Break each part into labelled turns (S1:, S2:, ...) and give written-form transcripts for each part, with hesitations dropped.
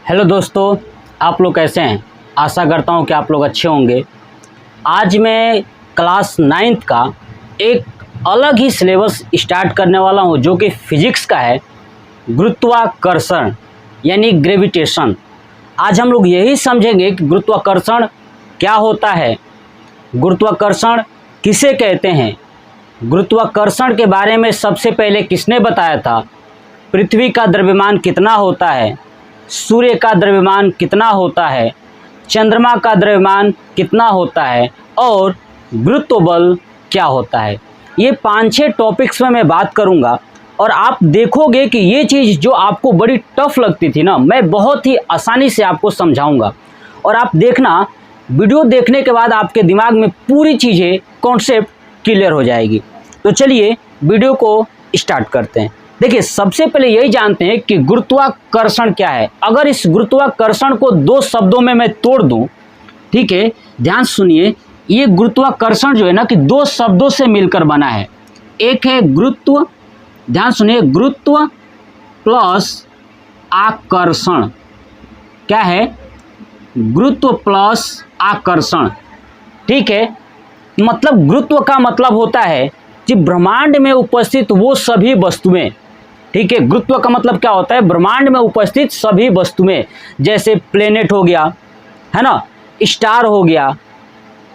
S1: Hello दोस्तों, आप लोग कैसे हैं। आशा करता हूं कि आप लोग अच्छे होंगे। आज मैं क्लास 9th का एक अलग ही सिलेबस स्टार्ट करने वाला हूं जो कि फिजिक्स का है, गुरुत्वाकर्षण यानी ग्रेविटेशन। आज हम लोग यही समझेंगे कि गुरुत्वाकर्षण क्या होता है, गुरुत्वाकर्षण किसे कहते हैं, गुरुत्वाकर्षण के बारे में सबसे पहले किसने बताया था, पृथ्वी का द्रव्यमान कितना होता है, सूर्य का द्रव्यमान कितना होता है, चंद्रमा का द्रव्यमान कितना होता है और गुरुत्व बल क्या होता है। ये 5-6 टॉपिक्स में मैं बात करूंगा और आप देखोगे कि ये चीज़ जो आपको बड़ी टफ लगती थी ना, मैं बहुत ही आसानी से आपको समझाऊंगा। और आप देखना, वीडियो देखने के बाद आपके दिमाग में पूरी चीज़ें कॉन्सेप्ट क्लियर हो जाएगी। तो चलिए वीडियो को स्टार्ट करते हैं। देखिए, सबसे पहले यही जानते हैं कि गुरुत्वाकर्षण क्या है। अगर इस गुरुत्वाकर्षण को 2 शब्दों में मैं तोड़ दूं, ठीक है, ध्यान सुनिए। ये गुरुत्वाकर्षण जो है ना कि 2 शब्दों से मिलकर बना है। एक है गुरुत्व, ध्यान सुनिए, गुरुत्व प्लस आकर्षण। क्या है? गुरुत्व प्लस आकर्षण। ठीक है, मतलब गुरुत्व का मतलब होता है कि ब्रह्मांड में उपस्थित वो सभी वस्तुएं। ठीक है, गुरुत्व का मतलब क्या होता है? ब्रह्मांड में उपस्थित सभी वस्तुएं, जैसे प्लेनेट हो गया, है ना, स्टार हो गया।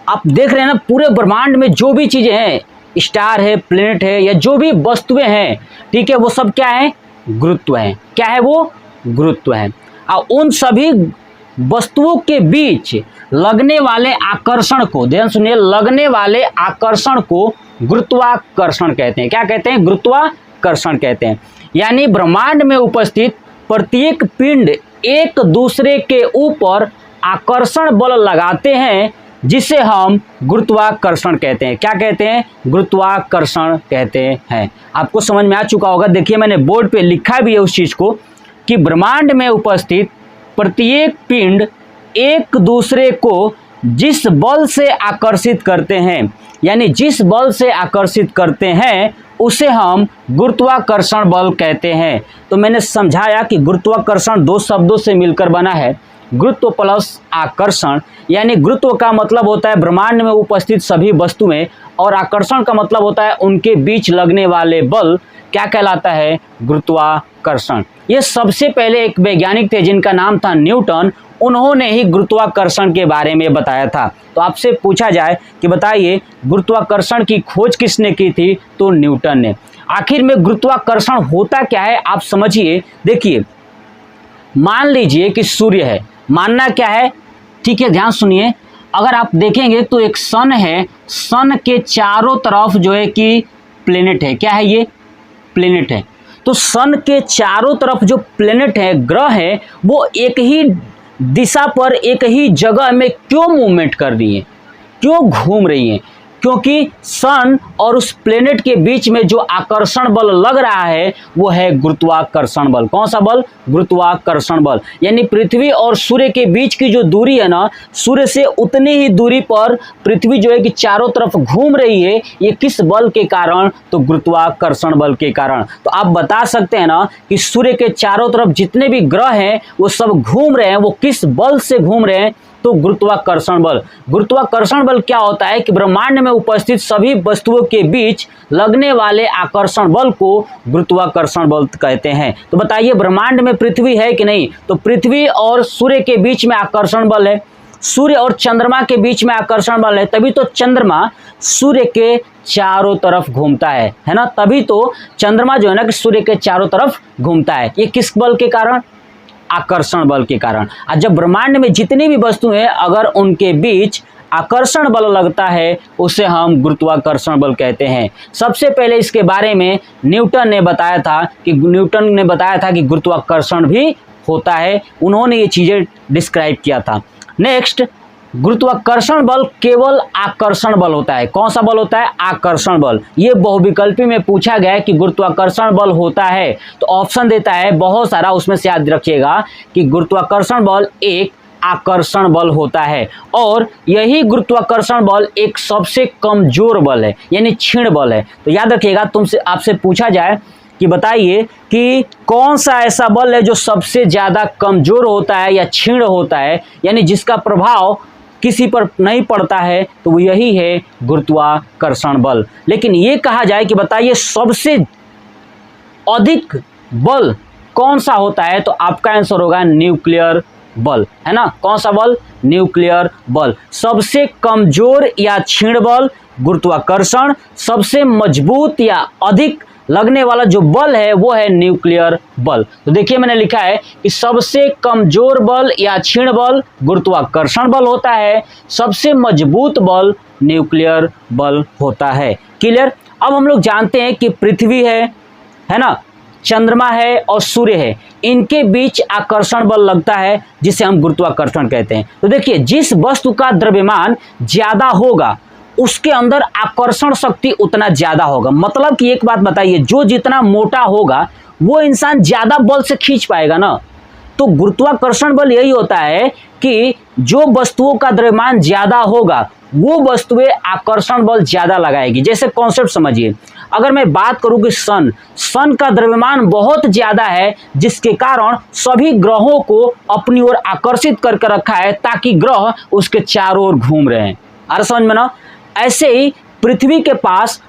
S1: आप देख रहे हैं ना, पूरे ब्रह्मांड में जो भी चीजें हैं, स्टार है, प्लेनेट है, या जो भी वस्तुएं हैं, ठीक है, वो सब क्या है? गुरुत्व है। क्या है वो? गुरुत्व है। और उन सभी वस्तुओं के बीच लगने वाले आकर्षण को, ध्यान सुनिए, लगने वाले आकर्षण को गुरुत्वाकर्षण कहते हैं। क्या कहते हैं? गुरुत्वाकर्षण कहते हैं। यानी ब्रह्मांड में उपस्थित प्रत्येक पिंड एक दूसरे के ऊपर आकर्षण बल लगाते हैं, जिसे हम गुरुत्वाकर्षण कहते हैं। क्या कहते हैं? गुरुत्वाकर्षण कहते हैं। आपको समझ में आ चुका होगा। देखिए, मैंने बोर्ड पे लिखा भी है उस चीज को कि ब्रह्मांड में उपस्थित प्रत्येक पिंड एक दूसरे को जिस बल से आकर्षित करते हैं, यानी जिस बल से आकर्षित करते हैं, उसे हम गुरुत्वाकर्षण बल कहते हैं। तो मैंने समझाया कि गुरुत्वाकर्षण 2 शब्दों से मिलकर बना है, गुरुत्व प्लस आकर्षण। यानी गुरुत्व का मतलब होता है ब्रह्मांड में उपस्थित सभी वस्तुएं, और आकर्षण का मतलब होता है उनके बीच लगने वाले बल। क्या कहलाता है? गुरुत्वाकर्षण। ये सबसे पहले एक वैज्ञानिक थे जिनका नाम था न्यूटन। उन्होंने ही गुरुत्वाकर्षण के बारे में बताया था। तो आपसे पूछा जाए कि बताइए गुरुत्वाकर्षण की खोज किसने की थी? तो न्यूटन ने। आखिर में गुरुत्वाकर्षण होता क्या है, आप समझिए। देखिए, मान लीजिए कि सूर्य है, मानना क्या है, ठीक है, ध्यान सुनिए। अगर आप देखेंगे तो एक सन है, सन के चारों तरफ जो है कि प्लेनेट है। क्या है? ये प्लेनेट है। तो सन के चारों तरफ जो प्लेनेट है, ग्रह है, वो एक ही दिशा पर, एक ही जगह में क्यों मूवमेंट कर रही है, क्यों घूम रही है? क्योंकि सन और उस प्लेनेट के बीच में जो आकर्षण बल लग रहा है वो है गुरुत्वाकर्षण बल। कौन सा बल? गुरुत्वाकर्षण बल। यानी पृथ्वी और सूर्य के बीच की जो दूरी है ना, सूर्य से उतनी ही दूरी पर पृथ्वी जो है कि चारों तरफ घूम रही है। ये किस बल के कारण? तो गुरुत्वाकर्षण बल के कारण। तो आप बता सकते हैं ना कि सूर्य के चारों तरफ जितने भी ग्रह हैं वो सब घूम रहे हैं, वो किस बल से घूम रहे हैं? तो गुरुत्वाकर्षण बल। गुरुत्वाकर्षण बल क्या होता है कि ब्रह्मांड में उपस्थित सभी वस्तुओं के बीच लगने वाले आकर्षण बल को गुरुत्वाकर्षण बल कहते हैं। तो बताइए, ब्रह्मांड में पृथ्वी है कि नहीं? तो पृथ्वी और सूर्य के बीच में आकर्षण बल है, सूर्य और चंद्रमा के बीच में आकर्षण बल है, तभी तो चंद्रमा सूर्य के चारों तरफ घूमता है ना। तभी तो चंद्रमा जो है ना कि सूर्य के चारों तरफ घूमता है। ये किस बल के कारण? आकर्षण बल के कारण। और जब ब्रह्मांड में जितनी भी वस्तुएं, अगर उनके बीच आकर्षण बल लगता है, उसे हम गुरुत्वाकर्षण बल कहते हैं। सबसे पहले इसके बारे में न्यूटन ने बताया था कि गुरुत्वाकर्षण भी होता है। उन्होंने ये चीजें डिस्क्राइब किया था। नेक्स्ट, गुरुत्वाकर्षण बल केवल आकर्षण बल होता है। कौन सा बल होता है? आकर्षण बल। ये बहुविकल्पी में पूछा गया है कि गुरुत्वाकर्षण बल होता है, तो ऑप्शन देता है बहुत सारा, उसमें से याद रखिएगा कि गुरुत्वाकर्षण बल एक आकर्षण बल होता है, और यही गुरुत्वाकर्षण बल एक सबसे कमजोर बल है, यानी क्षीण बल है। तो याद रखिएगा, आपसे पूछा जाए कि बताइए कि कौन सा ऐसा बल है जो सबसे ज़्यादा कमज़ोर होता है या क्षीण होता है, यानी जिसका प्रभाव किसी पर नहीं पड़ता है, तो वो यही है गुरुत्वाकर्षण बल। लेकिन ये कहा जाए कि बताइए सबसे अधिक बल कौन सा होता है, तो आपका आंसर होगा न्यूक्लियर बल, है ना। कौन सा बल? न्यूक्लियर बल। सबसे कमजोर या क्षीण बल गुरुत्वाकर्षण, सबसे मजबूत या अधिक लगने वाला जो बल है वो है न्यूक्लियर बल। तो देखिए मैंने लिखा है कि सबसे कमजोर बल या क्षीण बल गुरुत्वाकर्षण बल होता है, सबसे मजबूत बल न्यूक्लियर बल होता है। क्लियर। अब हम लोग जानते हैं कि पृथ्वी है ना, चंद्रमा है और सूर्य है, इनके बीच आकर्षण बल लगता है जिसे हम गुरुत्वाकर्षण कहते हैं। तो देखिए जिस वस्तु का द्रव्यमान ज्यादा होगा उसके अंदर आकर्षण शक्ति उतना ज्यादा होगा। मतलब कि एक बात बताइए, जो जितना मोटा होगा वो इंसान ज्यादा बल से खींच पाएगा ना। तो गुरुत्वाकर्षण बल यही होता है कि जो वस्तुओं का द्रव्यमान ज्यादा होगा वो वस्तुएं आकर्षण बल ज्यादा लगाएगी। जैसे कॉन्सेप्ट समझिए, अगर मैं बात करूं कि सन का द्रव्यमान बहुत ज्यादा है जिसके कारण सभी ग्रहों को अपनी ओर आकर्षित करके रखा है ताकि ग्रह उसके चारों ओर घूम रहे हैं। अरे समझ में ना। ऐसे ही पृथ्वी के पास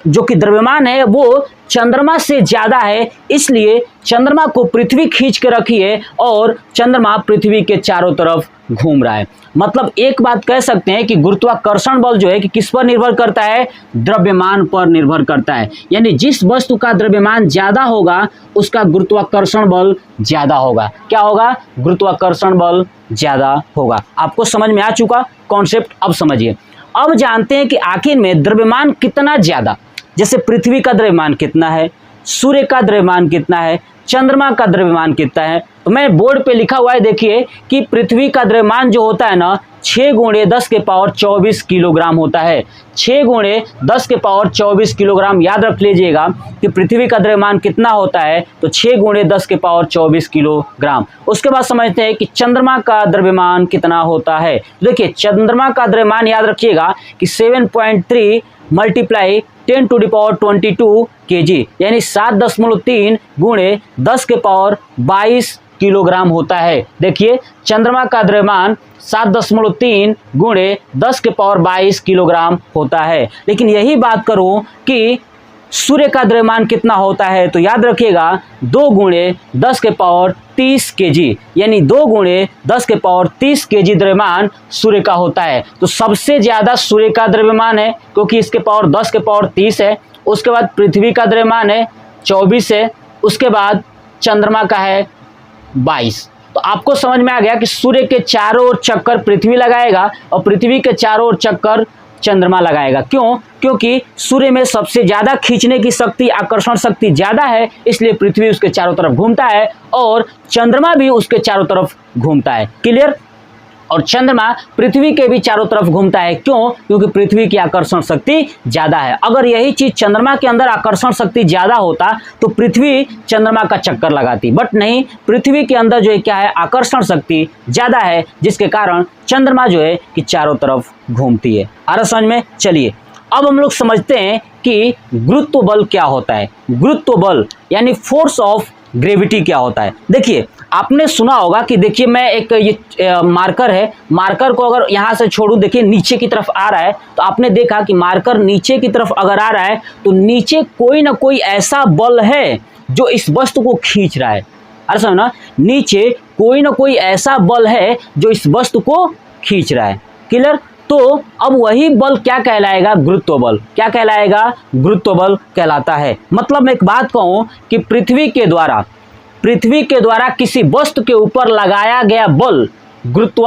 S1: जो कि द्रव्यमान है वो चंद्रमा से ज्यादा है, इसलिए चंद्रमा को पृथ्वी खींच के रखी है और चंद्रमा पृथ्वी के चारों तरफ घूम रहा है। मतलब एक बात कह सकते हैं कि गुरुत्वाकर्षण बल जो है कि किस पर निर्भर करता है? द्रव्यमान पर निर्भर करता है। यानी जिस वस्तु का द्रव्यमान ज्यादा होगा उसका गुरुत्वाकर्षण बल ज्यादा होगा। क्या होगा? गुरुत्वाकर्षण बल ज्यादा होगा। आपको समझ में आ चुका कॉन्सेप्ट? अब समझिए। अब जानते हैं कि आखिर में द्रव्यमान कितना ज्यादा, जैसे पृथ्वी का द्रव्यमान कितना है, सूर्य का द्रव्यमान कितना है, चंद्रमा का द्रव्यमान कितना है। तो मैं बोर्ड पे लिखा हुआ है, देखिए कि पृथ्वी का द्रव्यमान जो होता है ना 6 × 10⁻24 किलोग्राम होता है। 6 × 10⁻24 किलोग्राम। याद रख लीजिएगा कि पृथ्वी का द्रव्यमान कितना होता है, तो 6 × 10⁻24 किलोग्राम। उसके बाद समझते हैं कि चंद्रमा का द्रव्यमान कितना होता है। देखिए चंद्रमा का द्रव्यमान याद रखिएगा कि 7.3 × 10⁻22 kg, यानी 7.3 × 10⁻22 किलोग्राम होता है। देखिए चंद्रमा का द्रव्यमान 7.3 × 10⁻22 किलोग्राम होता है। लेकिन यही बात करूं कि सूर्य का द्रव्यमान कितना होता है, तो याद रखिएगा 2 × 10⁻30 kg, यानी 2 × 10⁻30 kg द्रव्यमान सूर्य का होता है। तो सबसे ज्यादा सूर्य का द्रव्यमान है क्योंकि इसके पावर 10⁻30 है। उसके बाद पृथ्वी का द्रव्यमान है 24 है। उसके बाद चंद्रमा का है 22। तो आपको समझ में आ गया कि सूर्य के चारों ओर चक्कर पृथ्वी लगाएगा और पृथ्वी के चारों ओर चक्कर चंद्रमा लगाएगा। क्यों? क्योंकि सूर्य में सबसे ज्यादा खींचने की शक्ति, आकर्षण शक्ति ज्यादा है, इसलिए पृथ्वी उसके चारों तरफ घूमता है और चंद्रमा भी उसके चारों तरफ घूमता है। क्लियर। और चंद्रमा पृथ्वी के भी चारों तरफ घूमता है। क्यों? क्योंकि पृथ्वी की आकर्षण शक्ति ज्यादा है। अगर यही चीज चंद्रमा के अंदर आकर्षण शक्ति ज्यादा होता तो पृथ्वी चंद्रमा का चक्कर लगाती, बट नहीं, पृथ्वी के अंदर जो है क्या है, आकर्षण शक्ति ज्यादा है, जिसके कारण चंद्रमा जो है कि चारों तरफ घूमती है। आ रहा समझ में? चलिए अब हम लोग समझते हैं कि गुरुत्व बल क्या होता है। गुरुत्व बल यानी फोर्स ऑफ ग्रेविटी क्या होता है। देखिए आपने सुना होगा कि देखिए मैं एक ये मार्कर है, मार्कर को अगर यहाँ से छोड़ूं, देखिए नीचे की तरफ आ रहा है, तो आपने देखा कि मार्कर नीचे की तरफ अगर आ रहा है तो नीचे कोई ना कोई ऐसा बल है जो इस वस्तु को खींच रहा है। अरे समझ ना, नीचे कोई ना कोई ऐसा बल है जो इस वस्तु को खींच रहा है। क्लियर। तो अब वही बल क्या कहलाएगा? गुरुत्व बल। क्या कहलाएगा? गुरुत्व बल कहलाता है। मतलब मैं एक बात कहूं कि पृथ्वी के द्वारा किसी वस्तु के ऊपर लगाया गया बल गुरुत्व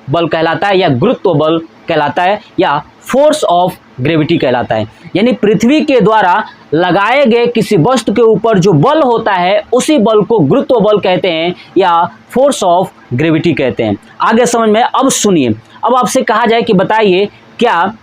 S1: बल कहलाता है, या गुरुत्व बल कहलाता है, या फोर्स ऑफ ग्रेविटी कहलाता है। यानी पृथ्वी के द्वारा लगाए गए किसी वस्तु के ऊपर जो बल होता है उसी बल को गुरुत्व बल कहते हैं या फोर्स ऑफ ग्रेविटी कहते हैं। आगे समझ में। अब सुनिए, अब आपसे कहा जाए कि बताइए क्या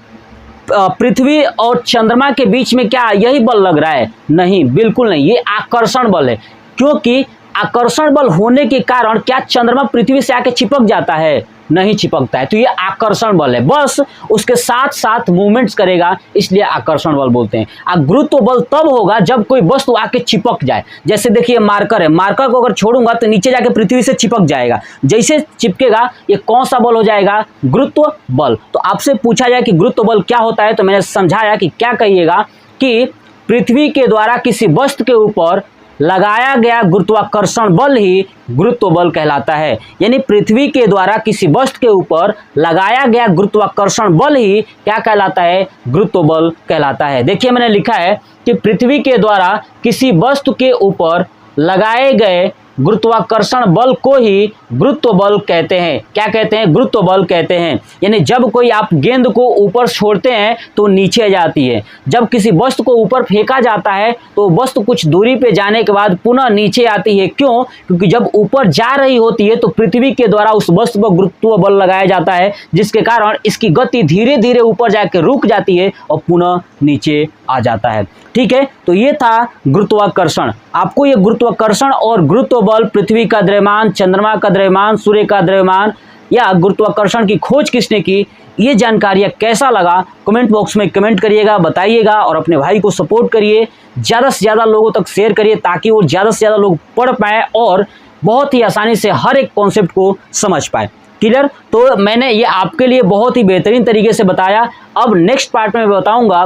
S1: पृथ्वी और चंद्रमा के बीच में क्या यही बल लग रहा है? नहीं, बिल्कुल नहीं, ये आकर्षण बल है। क्योंकि आकर्षण बल होने के कारण क्या चंद्रमा पृथ्वी से आके चिपक जाता है? नहीं चिपकता है। तो ये आकर्षण बल है, बस उसके साथ साथ मूवमेंट्स करेगा, इसलिए आकर्षण बल बोलते हैं। गुरुत्व बल तब होगा जब कोई वस्तु आके चिपक जाए। जैसे देखिए मार्कर है, मार्कर को अगर छोड़ूंगा तो नीचे जाके पृथ्वी से चिपक जाएगा, जैसे चिपकेगा ये कौन सा बल हो जाएगा, गुरुत्व बल। तो आपसे पूछा जाए कि गुरुत्व बल क्या होता है, तो मैंने समझाया कि क्या कहिएगा कि पृथ्वी के द्वारा किसी वस्तु के ऊपर लगाया गया गुरुत्वाकर्षण बल ही गुरुत्व बल कहलाता है। यानी पृथ्वी के द्वारा किसी वस्तु के ऊपर लगाया गया गुरुत्वाकर्षण बल ही क्या कहलाता है, गुरुत्व बल कहलाता है। देखिए मैंने लिखा है कि पृथ्वी के द्वारा किसी वस्तु के ऊपर लगाए गए गुरुत्वाकर्षण बल को ही गुरुत्व बल कहते हैं। क्या कहते हैं, गुरुत्व बल कहते हैं। यानी जब कोई आप गेंद को ऊपर छोड़ते हैं तो नीचे जाती है, जब किसी वस्तु को ऊपर फेंका जाता है तो वस्तु कुछ दूरी पे जाने के बाद पुनः नीचे आती है। क्यों, क्योंकि जब ऊपर जा रही होती है तो पृथ्वी के द्वारा उस वस्तु पर गुरुत्व बल लगाया जाता है, जिसके कारण इसकी गति धीरे धीरे ऊपर जाकर रुक जाती है और पुनः नीचे आ जाता है। ठीक है, तो ये था गुरुत्वाकर्षण। आपको ये गुरुत्वाकर्षण और गुरुत्व बल, पृथ्वी का द्रव्यमान, चंद्रमा का द्रव्यमान, सूर्य का द्रव्यमान या गुरुत्वाकर्षण की खोज किसने की, ये जानकारियाँ कैसा लगा कमेंट बॉक्स में कमेंट करिएगा, बताइएगा और अपने भाई को सपोर्ट करिए, ज़्यादा से ज़्यादा लोगों तक शेयर करिए ताकि वो ज़्यादा से ज़्यादा लोग पढ़ पाएँ और बहुत ही आसानी से हर एक कॉन्सेप्ट को समझ पाए। क्लियर, तो मैंने ये आपके लिए बहुत ही बेहतरीन तरीके से बताया। अब नेक्स्ट पार्ट में बताऊंगा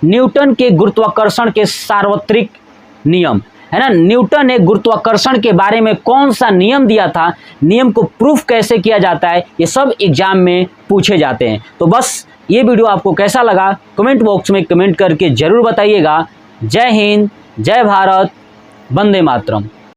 S1: न्यूटन के गुरुत्वाकर्षण के सार्वत्रिक नियम, है ना। न्यूटन ने गुरुत्वाकर्षण के बारे में कौन सा नियम दिया था, नियम को प्रूफ कैसे किया जाता है, ये सब एग्जाम में पूछे जाते हैं। तो बस ये वीडियो आपको कैसा लगा कमेंट बॉक्स में कमेंट करके ज़रूर बताइएगा। जय हिंद, जय भारत, वंदे मातरम।